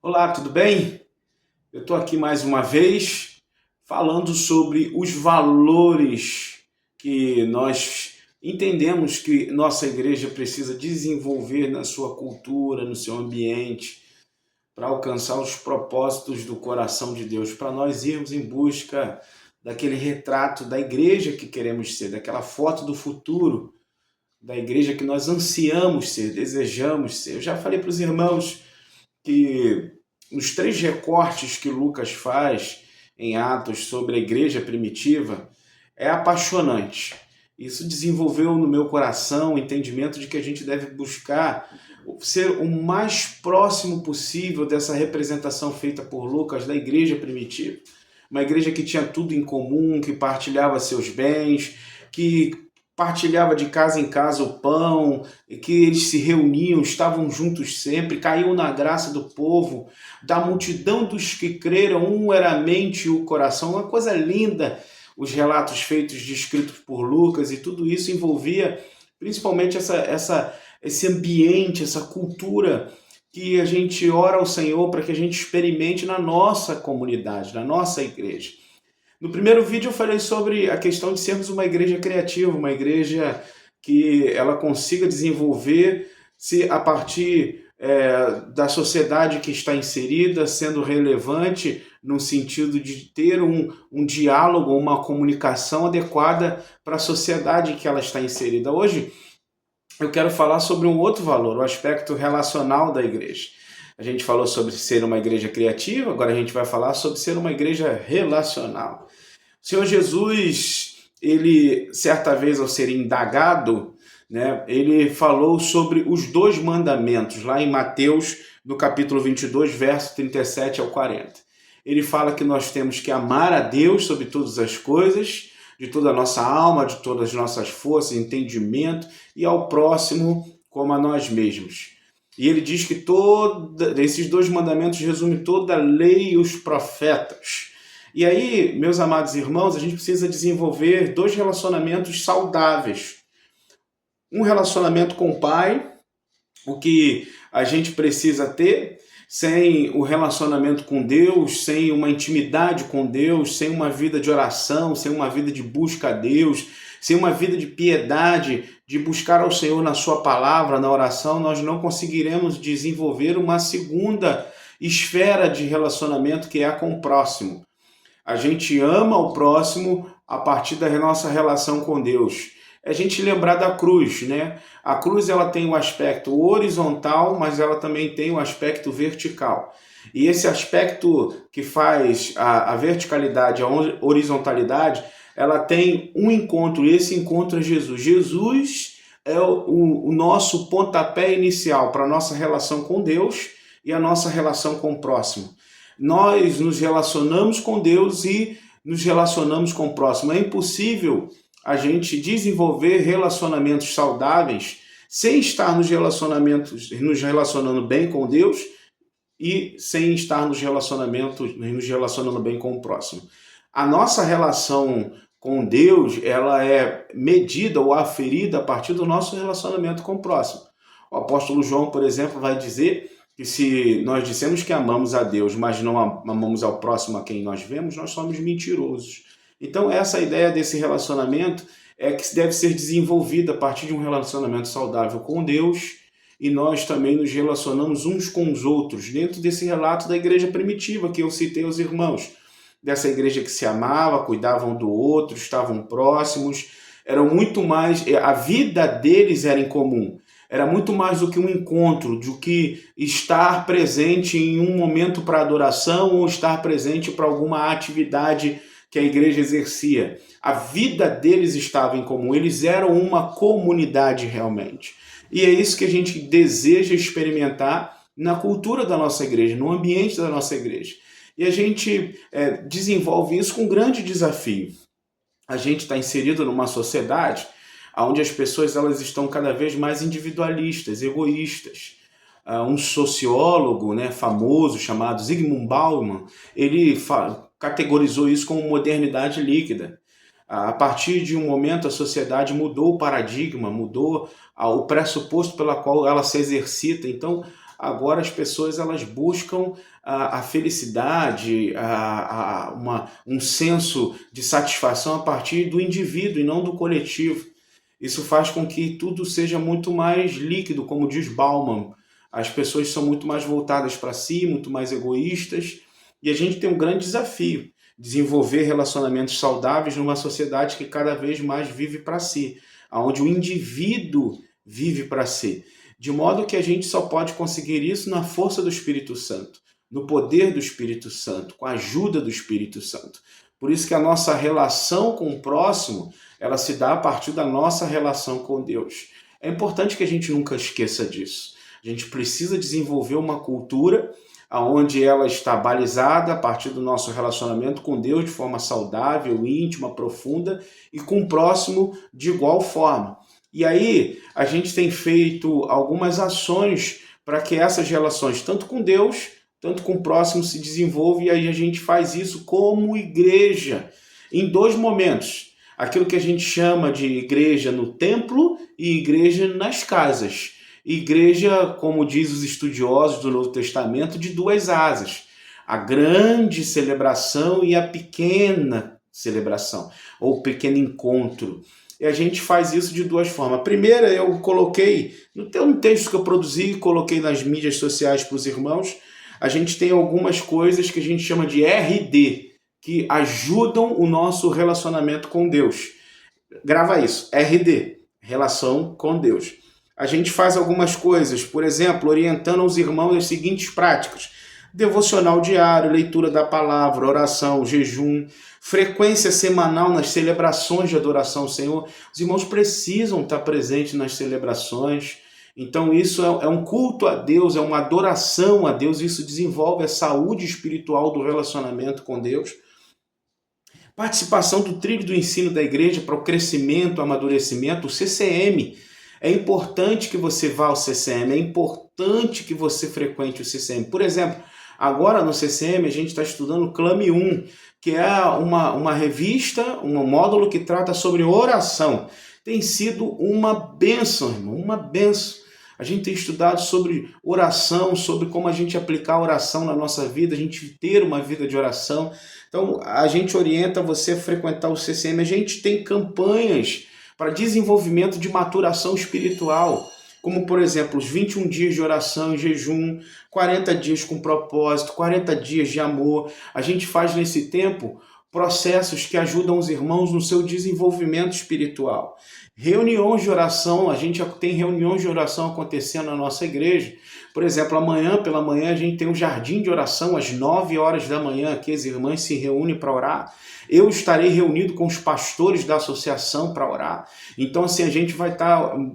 Olá, tudo bem? Eu estou aqui mais uma vez falando sobre os valores que nós entendemos que nossa igreja precisa desenvolver na sua cultura, no seu ambiente, para alcançar os propósitos do coração de Deus, para nós irmos em busca daquele retrato da igreja que queremos ser, daquela foto do futuro, da igreja que nós ansiamos ser, desejamos ser. Eu já falei para os irmãos que os três recortes que Lucas faz em Atos sobre a igreja primitiva é apaixonante. Isso desenvolveu no meu coração o entendimento de que a gente deve buscar ser o mais próximo possível dessa representação feita por Lucas da igreja primitiva. Uma igreja que tinha tudo em comum, que partilhava seus bens, que partilhava de casa em casa o pão, que eles se reuniam, estavam juntos sempre, caíam na graça do povo, da multidão dos que creram, um era a mente e o coração. Uma coisa linda, os relatos feitos, descritos por Lucas, e tudo isso envolvia principalmente esse ambiente, essa cultura que a gente ora ao Senhor para que a gente experimente na nossa comunidade, na nossa igreja. No primeiro vídeo eu falei sobre a questão de sermos uma igreja criativa, uma igreja que ela consiga desenvolver-se a partir da sociedade que está inserida, sendo relevante no sentido de ter um diálogo, uma comunicação adequada para a sociedade que ela está inserida. Hoje eu quero falar sobre um outro valor, o aspecto relacional da igreja. A gente falou sobre ser uma igreja criativa, agora a gente vai falar sobre ser uma igreja relacional. O Senhor Jesus, ele, certa vez ao ser indagado, né, ele falou sobre os dois mandamentos, lá em Mateus, no capítulo 22, verso 37 ao 40. Ele fala que nós temos que amar a Deus sobre todas as coisas, de toda a nossa alma, de todas as nossas forças, entendimento, e ao próximo como a nós mesmos. E ele diz que esses dois mandamentos resumem toda a lei e os profetas. E aí, meus amados irmãos, a gente precisa desenvolver dois relacionamentos saudáveis. Um relacionamento com o Pai, o que a gente precisa ter, sem o relacionamento com Deus, sem uma intimidade com Deus, sem uma vida de oração, sem uma vida de busca a Deus, sem uma vida de piedade, de buscar ao Senhor na sua palavra, na oração, nós não conseguiremos desenvolver uma segunda esfera de relacionamento que é a com o próximo. A gente ama o próximo a partir da nossa relação com Deus. É a gente lembrar da cruz, né? A cruz ela tem um aspecto horizontal, mas ela também tem um aspecto vertical. E esse aspecto que faz a verticalidade, a horizontalidade, ela tem um encontro, e esse encontro é Jesus. Jesus é o nosso pontapé inicial para a nossa relação com Deus e a nossa relação com o próximo. Nós nos relacionamos com Deus e nos relacionamos com o próximo. É impossível a gente desenvolver relacionamentos saudáveis sem estar nos relacionando bem com Deus e sem estar nos relacionando bem com o próximo. A nossa relação com Deus, ela é medida ou aferida a partir do nosso relacionamento com o próximo. O apóstolo João, por exemplo, vai dizer que se nós dissemos que amamos a Deus, mas não amamos ao próximo a quem nós vemos, nós somos mentirosos. Então, essa ideia desse relacionamento é que deve ser desenvolvida a partir de um relacionamento saudável com Deus, e nós também nos relacionamos uns com os outros, dentro desse relato da igreja primitiva que eu citei aos irmãos, dessa igreja que se amava, cuidavam do outro, estavam próximos, eram muito mais, a vida deles era em comum, era muito mais do que um encontro, do que estar presente em um momento para adoração ou estar presente para alguma atividade que a igreja exercia. A vida deles estava em comum, eles eram uma comunidade realmente. E é isso que a gente deseja experimentar na cultura da nossa igreja, no ambiente da nossa igreja. E a gente desenvolve isso com um grande desafio. A gente está inserido numa sociedade onde as pessoas elas estão cada vez mais individualistas, egoístas. Um sociólogo, né, famoso chamado Zygmunt Bauman, ele categorizou isso como modernidade líquida. A partir de um momento a sociedade mudou o paradigma, mudou o pressuposto pela qual ela se exercita. Então agora as pessoas elas buscam a felicidade, um senso de satisfação a partir do indivíduo e não do coletivo. Isso faz com que tudo seja muito mais líquido, como diz Bauman. As pessoas são muito mais voltadas para si, muito mais egoístas, e a gente tem um grande desafio: desenvolver relacionamentos saudáveis numa sociedade que cada vez mais vive para si, onde o indivíduo vive para si. De modo que a gente só pode conseguir isso na força do Espírito Santo, no poder do Espírito Santo, com a ajuda do Espírito Santo. Por isso que a nossa relação com o próximo, ela se dá a partir da nossa relação com Deus. É importante que a gente nunca esqueça disso. A gente precisa desenvolver uma cultura onde ela está balizada a partir do nosso relacionamento com Deus de forma saudável, íntima, profunda, e com o próximo de igual forma. E aí a gente tem feito algumas ações para que essas relações, tanto com Deus, tanto com o próximo, se desenvolvam, e aí a gente faz isso como igreja, em dois momentos: aquilo que a gente chama de igreja no templo e igreja nas casas. Igreja, como diz os estudiosos do Novo Testamento, de duas asas: a grande celebração e a pequena celebração, ou pequeno encontro. E a gente faz isso de duas formas. A primeira, eu coloquei, no texto que eu produzi, coloquei nas mídias sociais para os irmãos, a gente tem algumas coisas que a gente chama de RD, que ajudam o nosso relacionamento com Deus. Grava isso, RD, relação com Deus. A gente faz algumas coisas, por exemplo, orientando aos irmãos as seguintes práticas: devocional diário, leitura da palavra, oração, jejum, frequência semanal nas celebrações de adoração ao Senhor. Os irmãos precisam estar presentes nas celebrações. Então isso é um culto a Deus, é uma adoração a Deus. Isso desenvolve a saúde espiritual do relacionamento com Deus. Participação do trilho do ensino da igreja para o crescimento, amadurecimento, o CCM. É importante que você vá ao CCM, é importante que você frequente o CCM. Por exemplo, agora no CCM a gente está estudando o Clame 1, que é uma revista, um módulo que trata sobre oração. Tem sido uma bênção, irmão, uma bênção. A gente tem estudado sobre oração, sobre como a gente aplicar a oração na nossa vida, a gente ter uma vida de oração. Então, a gente orienta você a frequentar o CCM. A gente tem campanhas para desenvolvimento de maturação espiritual, como, por exemplo, os 21 dias de oração e jejum, 40 dias com propósito, 40 dias de amor. A gente faz nesse tempo processos que ajudam os irmãos no seu desenvolvimento espiritual. Reuniões de oração, a gente tem reuniões de oração acontecendo na nossa igreja. Por exemplo, amanhã pela manhã a gente tem um jardim de oração às 9 horas da manhã, que as irmãs se reúnem para orar. Eu estarei reunido com os pastores da associação para orar. Então, assim, a gente vai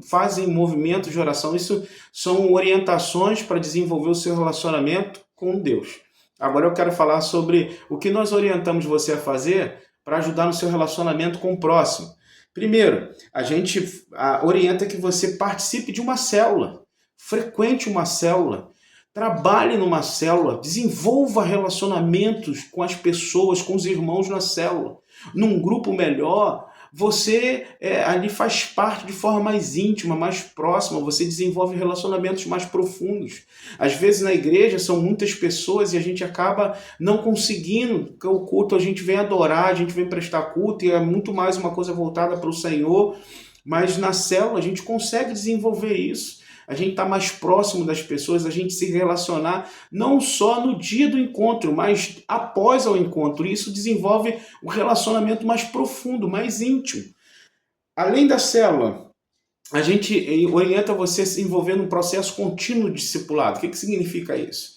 fazem movimentos de oração. Isso são orientações para desenvolver o seu relacionamento com Deus. Agora eu quero falar sobre o que nós orientamos você a fazer para ajudar no seu relacionamento com o próximo. Primeiro, a gente orienta que você participe de uma célula, frequente uma célula, trabalhe numa célula, desenvolva relacionamentos com as pessoas, com os irmãos na célula. Num grupo melhor, você ali faz parte de forma mais íntima, mais próxima, você desenvolve relacionamentos mais profundos. Às vezes na igreja são muitas pessoas e a gente acaba não conseguindo, porque o culto a gente vem adorar, a gente vem prestar culto e é muito mais uma coisa voltada para o Senhor, mas na célula a gente consegue desenvolver isso. A gente está mais próximo das pessoas, a gente se relacionar não só no dia do encontro, mas após o encontro. Isso desenvolve um relacionamento mais profundo, mais íntimo. Além da célula, a gente orienta você a se envolver num processo contínuo de discipulado. O que significa isso?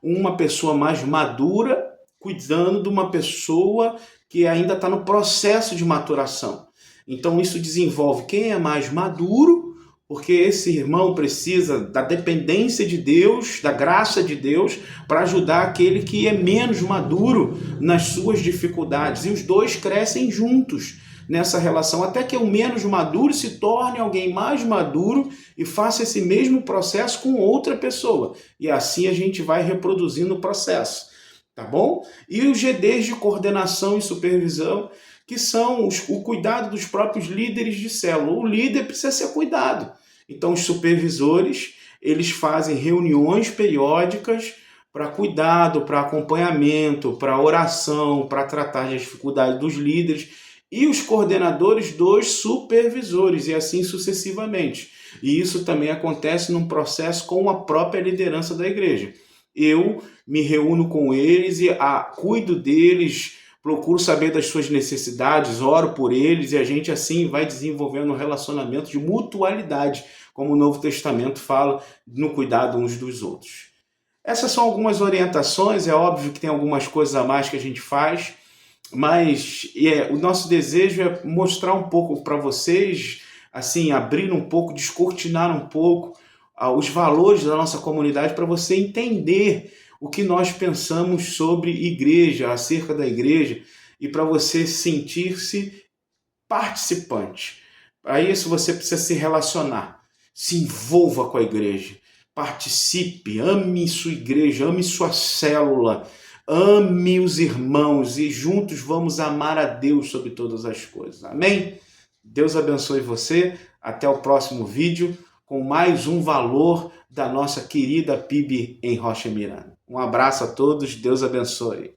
Uma pessoa mais madura cuidando de uma pessoa que ainda está no processo de maturação. Então isso desenvolve quem é mais maduro, porque esse irmão precisa da dependência de Deus, da graça de Deus, para ajudar aquele que é menos maduro nas suas dificuldades. E os dois crescem juntos nessa relação, até que o menos maduro se torne alguém mais maduro e faça esse mesmo processo com outra pessoa. E assim a gente vai reproduzindo o processo, tá bom? E os GDs de coordenação e supervisão, que são o cuidado dos próprios líderes de célula. O líder precisa ser cuidado. Então, os supervisores, eles fazem reuniões periódicas para cuidado, para acompanhamento, para oração, para tratar das dificuldades dos líderes e os coordenadores dos supervisores, e assim sucessivamente. E isso também acontece num processo com a própria liderança da igreja. Eu me reúno com eles e cuido deles, procuro saber das suas necessidades, oro por eles e a gente assim vai desenvolvendo um relacionamento de mutualidade, como o Novo Testamento fala, no cuidado uns dos outros. Essas são algumas orientações, é óbvio que tem algumas coisas a mais que a gente faz, mas o nosso desejo é mostrar um pouco para vocês, assim, abrir um pouco, descortinar um pouco os valores da nossa comunidade para você entender o que nós pensamos sobre igreja, acerca da igreja, e para você sentir-se participante. Para isso você precisa se relacionar, se envolva com a igreja, participe, ame sua igreja, ame sua célula, ame os irmãos e juntos vamos amar a Deus sobre todas as coisas. Amém? Deus abençoe você. Até o próximo vídeo com mais um valor da nossa querida PIB em Rocha Miranda. Um abraço a todos. Deus abençoe.